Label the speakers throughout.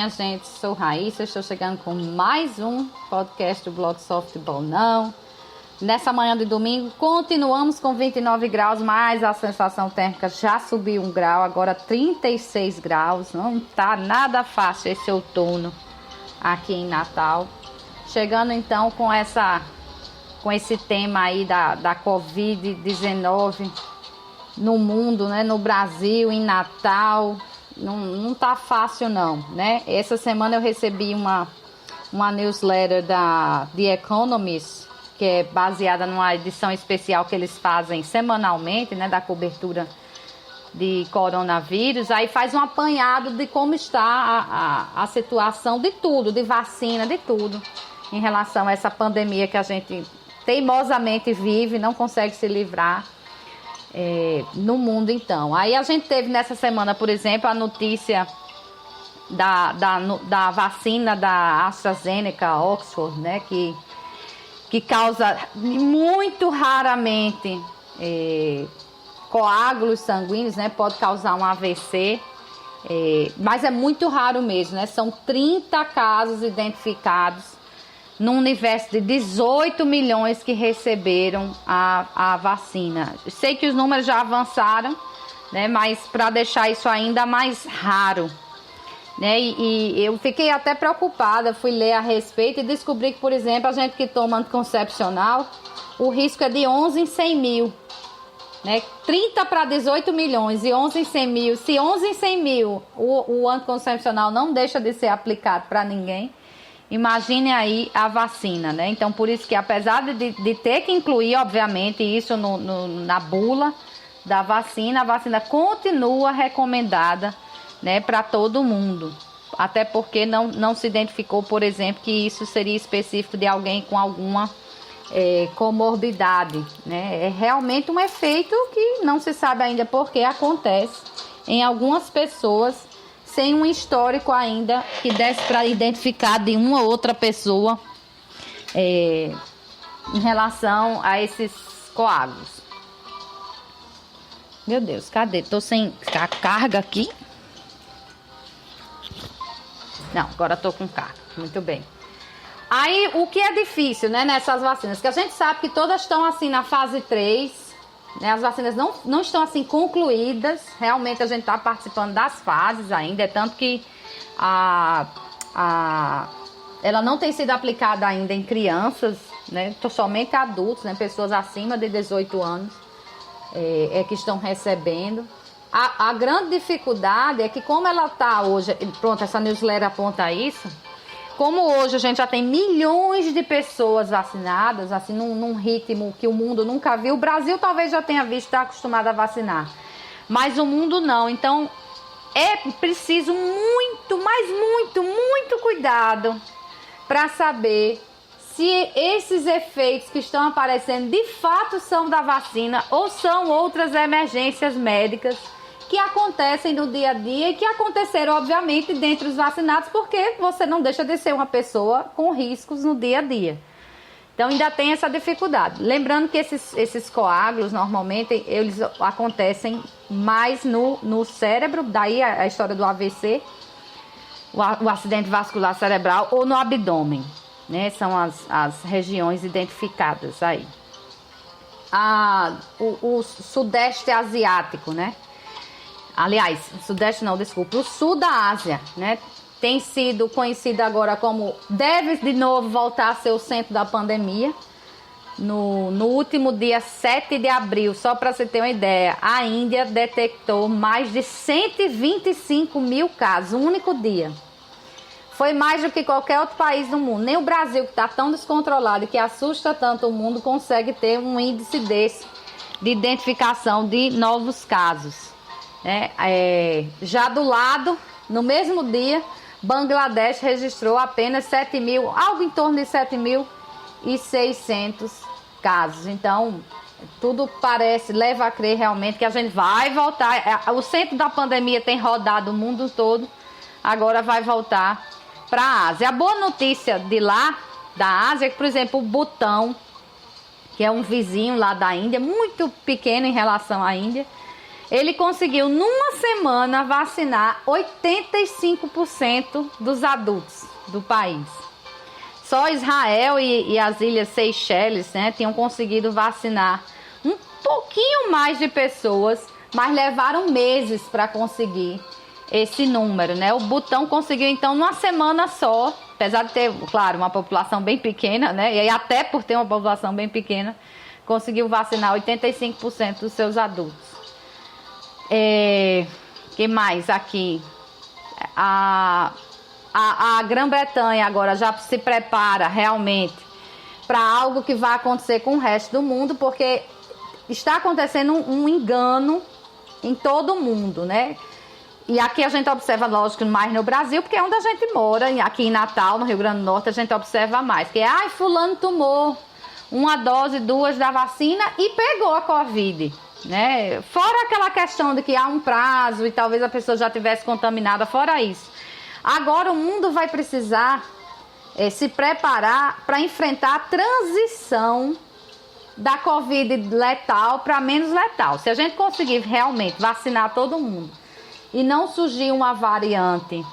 Speaker 1: minha gente, sou Raíssa, estou chegando com mais um podcast do blog Softball Não. Nessa manhã de domingo, continuamos com 29 graus, mas a sensação térmica já subiu 1 grau, agora 36 graus. Não tá nada fácil esse outono aqui em Natal. Chegando então com esse tema aí da Covid-19 no mundo, né, no Brasil, em Natal. Não tá fácil não, né? Essa semana eu recebi uma newsletter da The Economist, que é baseada numa edição especial que eles fazem semanalmente, né, da cobertura de coronavírus. Aí faz um apanhado de como está a situação de tudo, de vacina, de tudo, em relação a essa pandemia que a gente teimosamente vive, não consegue se livrar. No mundo então. Aí a gente teve nessa semana, por exemplo, a notícia da vacina da AstraZeneca, Oxford, né, que causa muito raramente coágulos sanguíneos, né, pode causar um AVC, mas é muito raro mesmo, né, são 30 casos identificados num universo de 18 milhões que receberam a vacina. Sei que os números já avançaram, né, mas para deixar isso ainda mais raro, né, e eu fiquei até preocupada, fui ler a respeito e descobri que, por exemplo, a gente que toma anticoncepcional, o risco é de 11 em 100 mil, né, 30 para 18 milhões e 11 em 100 mil. Se 11 em 100 mil o anticoncepcional não deixa de ser aplicado para ninguém, imagine aí a vacina, né? Então, por isso que apesar de ter que incluir, obviamente, isso na bula da vacina, a vacina continua recomendada, né, para todo mundo. Até porque não se identificou, por exemplo, que isso seria específico de alguém com alguma comorbidade, né? É realmente um efeito que não se sabe ainda por que acontece em algumas pessoas, sem um histórico ainda que desse para identificar de uma outra pessoa em relação a esses coágulos. Meu Deus, cadê? Tô sem a carga aqui. Não, agora tô com carga. Muito bem. Aí, o que é difícil, né, nessas vacinas? Que a gente sabe que todas estão assim na fase 3. Né, as vacinas não estão assim concluídas. Realmente a gente está participando das fases ainda. É tanto que ela não tem sido aplicada ainda em crianças, né, somente adultos, né, pessoas acima de 18 anos que estão recebendo. A grande dificuldade é que, como ela está hoje, pronto, essa newsletter aponta isso, como hoje a gente já tem milhões de pessoas vacinadas, assim, num ritmo que o mundo nunca viu. O Brasil talvez já tenha visto, está acostumado a vacinar, mas o mundo não. Então, é preciso muito cuidado para saber se esses efeitos que estão aparecendo de fato são da vacina ou são outras emergências médicas que acontecem no dia a dia e que aconteceram, obviamente, dentre os vacinados, porque você não deixa de ser uma pessoa com riscos no dia a dia. Então, ainda tem essa dificuldade. Lembrando que esses coágulos, normalmente, eles acontecem mais no cérebro, daí a história do AVC, o acidente vascular cerebral, ou no abdômen, né? São as regiões identificadas aí. O sudeste asiático, né? Aliás, sudeste não, desculpa, o sul da Ásia, né, tem sido conhecido agora como, deve de novo voltar a ser o centro da pandemia. No último dia 7 de abril, só para você ter uma ideia, a Índia detectou mais de 125 mil casos, um único dia. Foi mais do que qualquer outro país do mundo. Nem o Brasil, que está tão descontrolado e que assusta tanto o mundo, consegue ter um índice desse de identificação de novos casos. Já do lado, no mesmo dia, Bangladesh registrou apenas 7 mil, algo em torno de 7.600 casos. Então, tudo leva a crer realmente que a gente vai voltar. O centro da pandemia tem rodado o mundo todo, agora vai voltar para a Ásia. A boa notícia de lá, da Ásia, é que, por exemplo, o Butão, que é um vizinho lá da Índia, muito pequeno em relação à Índia, ele conseguiu, numa semana, vacinar 85% dos adultos do país. Só Israel e as Ilhas Seychelles, né, tinham conseguido vacinar um pouquinho mais de pessoas, mas levaram meses para conseguir esse número, né? O Butão conseguiu, então, numa semana só, apesar de ter, claro, uma população bem pequena, né? E até por ter uma população bem pequena, conseguiu vacinar 85% dos seus adultos. Que mais aqui? A Grã-Bretanha agora já se prepara realmente para algo que vai acontecer com o resto do mundo, porque está acontecendo um engano em todo o mundo, né? E aqui a gente observa, lógico, mais no Brasil, porque é onde a gente mora, aqui em Natal, no Rio Grande do Norte, a gente observa mais. Que fulano tomou 1 dose, 2 da vacina e pegou a Covid, né? Fora aquela questão de que há um prazo e talvez a pessoa já tivesse contaminada, fora isso. Agora o mundo vai precisar se preparar para enfrentar a transição da Covid letal para menos letal. Se a gente conseguir realmente vacinar todo mundo e não surgir uma variante,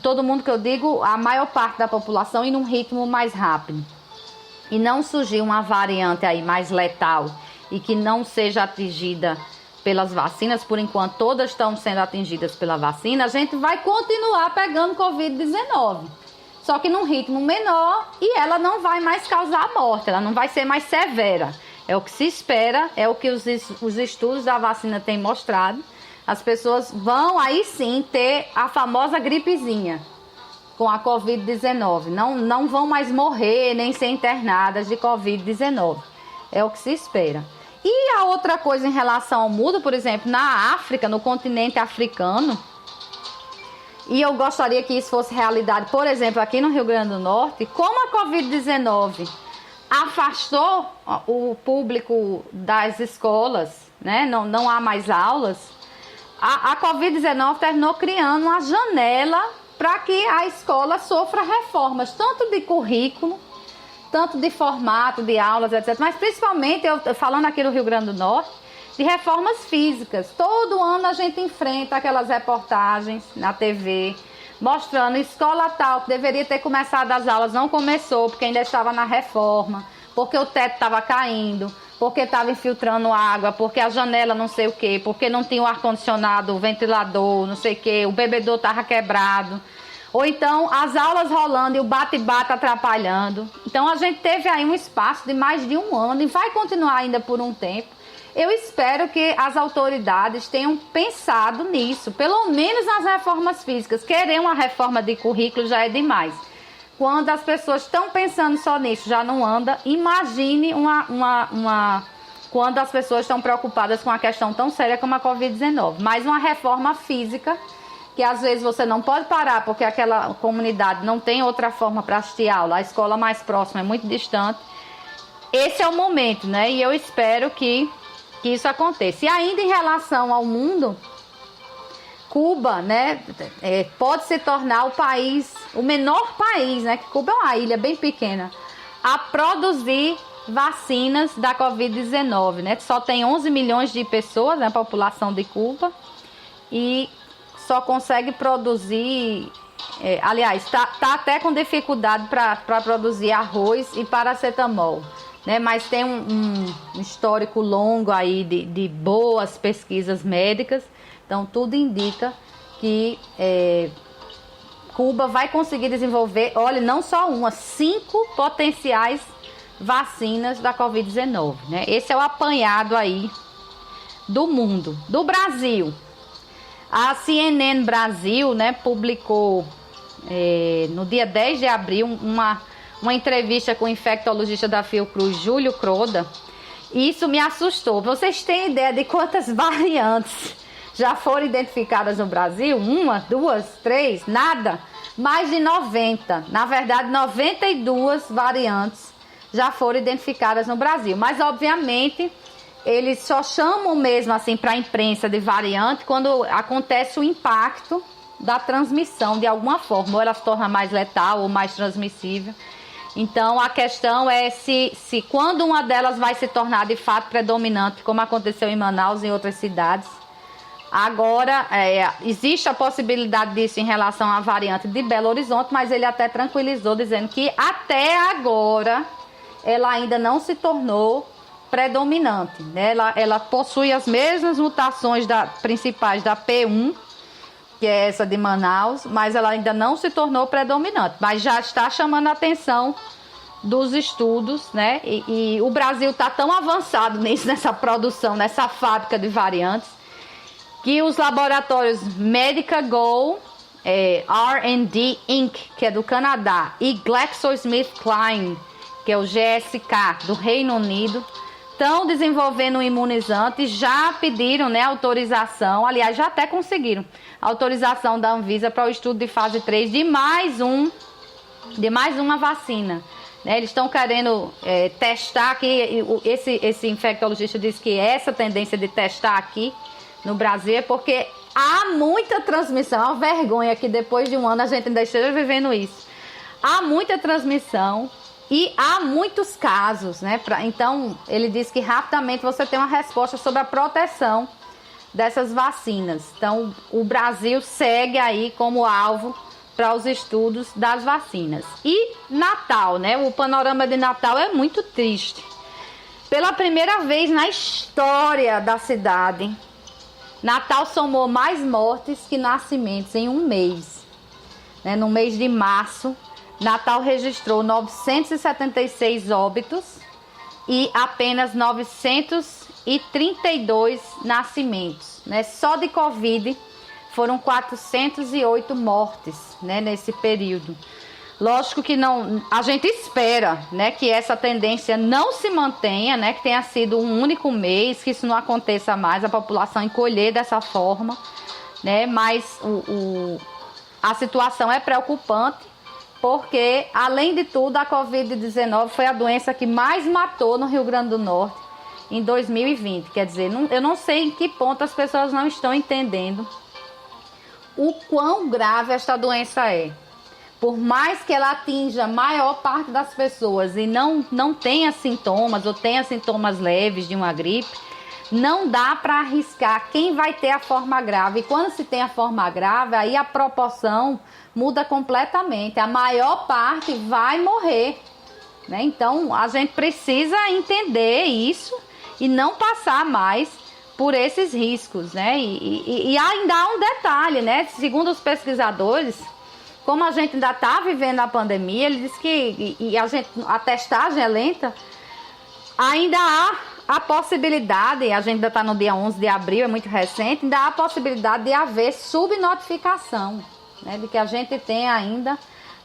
Speaker 1: todo mundo que eu digo, a maior parte da população, e num ritmo mais rápido, e não surgir uma variante aí mais letal e que não seja atingida pelas vacinas, por enquanto todas estão sendo atingidas pela vacina, a gente vai continuar pegando Covid-19. Só que num ritmo menor, e ela não vai mais causar morte, ela não vai ser mais severa. É o que se espera, é o que os estudos da vacina têm mostrado. As pessoas vão aí sim ter a famosa gripezinha com a Covid-19. Não vão mais morrer nem ser internadas de Covid-19. É o que se espera. E a outra coisa em relação ao mundo, por exemplo, na África, no continente africano, e eu gostaria que isso fosse realidade, por exemplo, aqui no Rio Grande do Norte, como a Covid-19 afastou o público das escolas, né? Não há mais aulas, a Covid-19 terminou criando uma janela para que a escola sofra reformas, tanto de currículo, tanto de formato, de aulas, etc. Mas principalmente, eu falando aqui do Rio Grande do Norte, de reformas físicas. Todo ano a gente enfrenta aquelas reportagens na TV, mostrando escola tal, que deveria ter começado as aulas, não começou, porque ainda estava na reforma, porque o teto estava caindo, porque estava infiltrando água, porque a janela não sei o quê, porque não tinha o ar-condicionado, o ventilador, não sei o quê, o bebedouro estava quebrado. Ou então as aulas rolando e o bate-bate atrapalhando. Então a gente teve aí um espaço de mais de um ano e vai continuar ainda por um tempo. Eu espero que as autoridades tenham pensado nisso, pelo menos nas reformas físicas. Querer uma reforma de currículo já é demais. Quando as pessoas estão pensando só nisso, já não anda. Imagine quando as pessoas estão preocupadas com uma questão tão séria como a Covid-19. Mas uma reforma física, que às vezes você não pode parar, porque aquela comunidade não tem outra forma para assistir aula, a escola mais próxima é muito distante. Esse é o momento, né? E eu espero que isso aconteça. E ainda em relação ao mundo, Cuba, né, pode se tornar o menor país, né, que Cuba é uma ilha bem pequena, a produzir vacinas da Covid-19, né, só tem 11 milhões de pessoas na população de Cuba e só consegue produzir, aliás, tá até com dificuldade para produzir arroz e paracetamol, né, mas tem um histórico longo aí de boas pesquisas médicas. Então, tudo indica que Cuba vai conseguir desenvolver, olha, não só 5 potenciais vacinas da Covid-19, né? Esse é o apanhado aí do mundo. Do Brasil, a CNN Brasil, né, publicou no dia 10 de abril uma entrevista com o infectologista da Fiocruz, Júlio Croda. E isso me assustou. Vocês têm ideia de quantas variantes já foram identificadas no Brasil? 1, 2, 3, nada. Mais de 90. Na verdade, 92 variantes já foram identificadas no Brasil. Mas, obviamente, eles só chamam mesmo assim para a imprensa de variante quando acontece o impacto da transmissão de alguma forma. Ou ela se torna mais letal ou mais transmissível. Então, a questão é se quando uma delas vai se tornar de fato predominante, como aconteceu em Manaus e em outras cidades. Agora, existe a possibilidade disso em relação à variante de Belo Horizonte, mas ele até tranquilizou, dizendo que até agora ela ainda não se tornou predominante, né? Ela possui as mesmas mutações principais da P1, que é essa de Manaus, mas ela ainda não se tornou predominante, mas já está chamando a atenção dos estudos, né? E o Brasil está tão avançado nessa produção, nessa fábrica de variantes, que os laboratórios Medicago, R&D Inc., que é do Canadá, e GlaxoSmithKline, que é o GSK, do Reino Unido, estão desenvolvendo um imunizante, já pediram, né, autorização, aliás, já até conseguiram autorização da Anvisa para o estudo de fase 3 de mais uma vacina. Né? Eles estão querendo testar aqui, esse infectologista disse que essa tendência de testar aqui no Brasil é porque há muita transmissão, é uma vergonha que depois de um ano a gente ainda esteja vivendo isso. Há muita transmissão e há muitos casos, né? Então, ele disse que rapidamente você tem uma resposta sobre a proteção dessas vacinas. Então, o Brasil segue aí como alvo para os estudos das vacinas. E Natal, né? O panorama de Natal é muito triste. Pela primeira vez na história da cidade, Natal somou mais mortes que nascimentos em um mês. Né? No mês de março, Natal registrou 976 óbitos e apenas 932 nascimentos. Né? Só de Covid foram 408 mortes, né, nesse período. Lógico que não, a gente espera, né, que essa tendência não se mantenha, né, que tenha sido um único mês, que isso não aconteça mais, a população encolher dessa forma, né, mas a situação é preocupante, porque, além de tudo, a Covid-19 foi a doença que mais matou no Rio Grande do Norte em 2020. Quer dizer, eu não sei em que ponto as pessoas não estão entendendo o quão grave esta doença é. Por mais que ela atinja a maior parte das pessoas e não tenha sintomas ou tenha sintomas leves de uma gripe, não dá para arriscar quem vai ter a forma grave. E quando se tem a forma grave, aí a proporção muda completamente. A maior parte vai morrer. Né? Então, a gente precisa entender isso e não passar mais por esses riscos. Né? E ainda há um detalhe, né? Segundo os pesquisadores, como a gente ainda está vivendo a pandemia, ele diz que a testagem é lenta, ainda há a possibilidade, a gente ainda está no dia 11 de abril, é muito recente, ainda há a possibilidade de haver subnotificação, né, de que a gente tenha ainda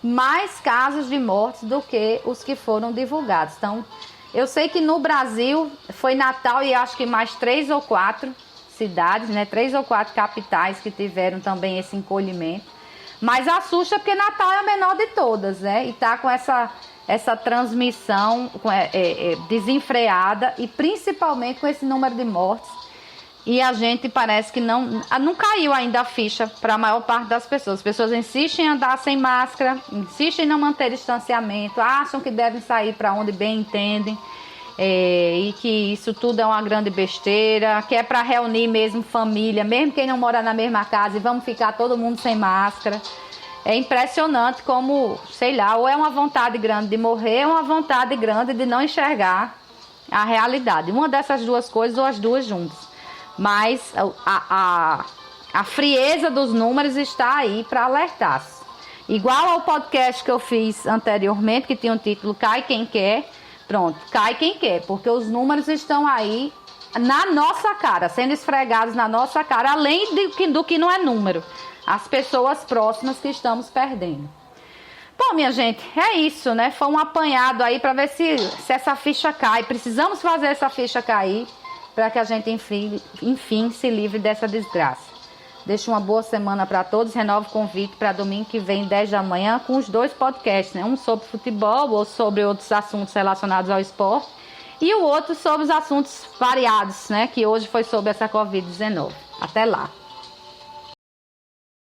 Speaker 1: mais casos de mortes do que os que foram divulgados. Então, eu sei que no Brasil foi Natal e acho que mais 3 ou 4 cidades, né, 3 ou 4 capitais que tiveram também esse encolhimento. Mas assusta porque Natal é a menor de todas, né? E tá com essa transmissão desenfreada e principalmente com esse número de mortes. E a gente parece que não caiu ainda a ficha para a maior parte das pessoas. As pessoas insistem em andar sem máscara, insistem em não manter distanciamento, acham que devem sair para onde bem entendem. E que isso tudo é uma grande besteira, que é para reunir mesmo família, mesmo quem não mora na mesma casa, e vamos ficar todo mundo sem máscara. É impressionante como, sei lá, ou é uma vontade grande de morrer, ou uma vontade grande de não enxergar a realidade. Uma dessas duas coisas ou as duas juntas. Mas a frieza dos números está aí para alertar. Igual ao podcast que eu fiz anteriormente, que tinha o título Cai Quem Quer. Pronto, cai quem quer, porque os números estão aí na nossa cara, sendo esfregados na nossa cara, além do que não é número, as pessoas próximas que estamos perdendo. Bom, minha gente, é isso, né? Foi um apanhado aí para ver se essa ficha cai. Precisamos fazer essa ficha cair para que a gente, enfim, se livre dessa desgraça. Deixo uma boa semana para todos. Renovo o convite para domingo que vem, 10 da manhã, com os 2 podcasts, né? Um sobre futebol ou sobre outros assuntos relacionados ao esporte. E o outro sobre os assuntos variados, né? Que hoje foi sobre essa Covid-19. Até lá.